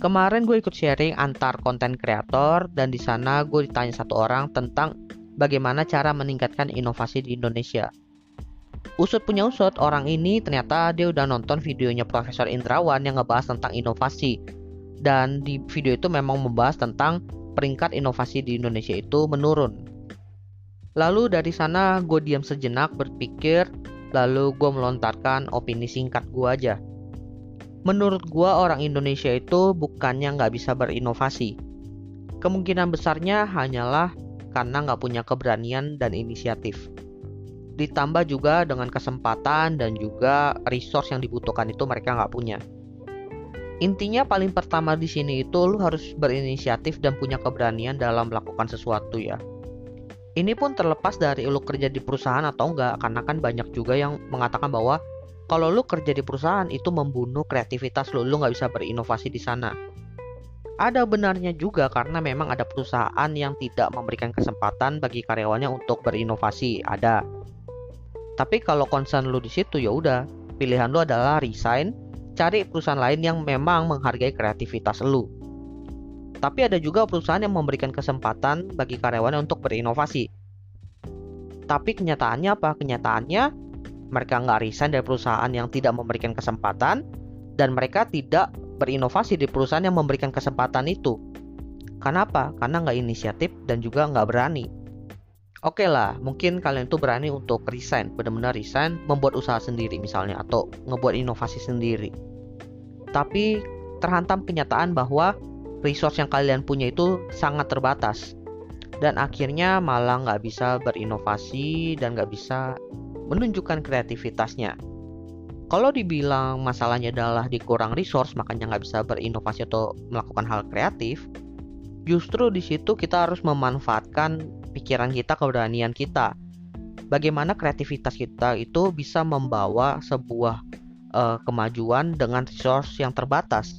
Kemarin gue ikut sharing antar konten kreator dan di sana gue ditanya satu orang tentang bagaimana cara meningkatkan inovasi di Indonesia. Usut punya usut, orang ini ternyata dia udah nonton videonya Profesor Indrawan yang ngebahas tentang inovasi. Dan di video itu memang membahas tentang peringkat inovasi di Indonesia itu menurun. Lalu dari sana gue diam sejenak berpikir, lalu gue melontarkan opini singkat gue aja. Menurut gue orang Indonesia itu bukannya nggak bisa berinovasi. Kemungkinan besarnya hanyalah karena nggak punya keberanian dan inisiatif. Ditambah juga dengan kesempatan dan juga resource yang dibutuhkan itu mereka nggak punya. Intinya paling pertama di sini itu lu harus berinisiatif dan punya keberanian dalam melakukan sesuatu ya. Ini pun terlepas dari lu kerja di perusahaan atau enggak, karena kan banyak juga yang mengatakan bahwa kalau lu kerja di perusahaan itu membunuh kreativitas lu nggak bisa berinovasi di sana. Ada benarnya juga karena memang ada perusahaan yang tidak memberikan kesempatan bagi karyawannya untuk berinovasi, ada. Tapi kalau concern lu di situ ya udah, pilihan lu adalah resign, cari perusahaan lain yang memang menghargai kreativitas lu. Tapi ada juga perusahaan yang memberikan kesempatan bagi karyawannya untuk berinovasi. Tapi kenyataannya apa? Kenyataannya mereka nggak resign dari perusahaan yang tidak memberikan kesempatan, dan mereka tidak berinovasi di perusahaan yang memberikan kesempatan itu. Kenapa? Karena nggak inisiatif dan juga nggak berani. Oke lah, mungkin kalian tuh berani untuk resign, benar-benar resign, membuat usaha sendiri misalnya, atau ngebuat inovasi sendiri. Tapi terhantam kenyataan bahwa resource yang kalian punya itu sangat terbatas. Dan akhirnya malah nggak bisa berinovasi dan nggak bisa menunjukkan kreativitasnya. Kalau dibilang masalahnya adalah dikurang resource, makanya nggak bisa berinovasi atau melakukan hal kreatif, justru di situ kita harus memanfaatkan pikiran kita, keberanian kita. Bagaimana kreativitas kita itu bisa membawa sebuah kemajuan dengan resource yang terbatas.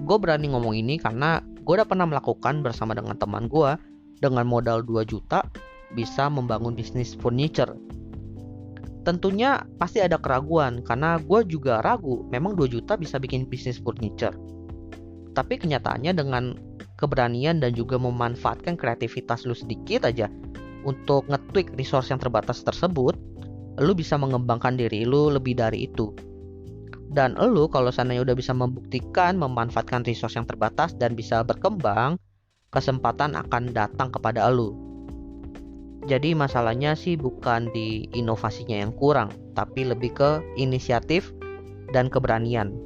Gue berani ngomong ini karena gue udah pernah melakukan bersama dengan teman gue dengan modal 2 juta bisa membangun bisnis furniture. Tentunya pasti ada keraguan karena gue juga ragu memang 2 juta bisa bikin bisnis furniture. Tapi kenyataannya dengan keberanian dan juga memanfaatkan kreativitas lu sedikit aja untuk nge-tweak resource yang terbatas tersebut, lu bisa mengembangkan diri lu lebih dari itu. Dan lu kalau seandainya udah bisa membuktikan memanfaatkan resource yang terbatas dan bisa berkembang, kesempatan akan datang kepada lu. Jadi masalahnya sih bukan di inovasinya yang kurang, tapi lebih ke inisiatif dan keberanian.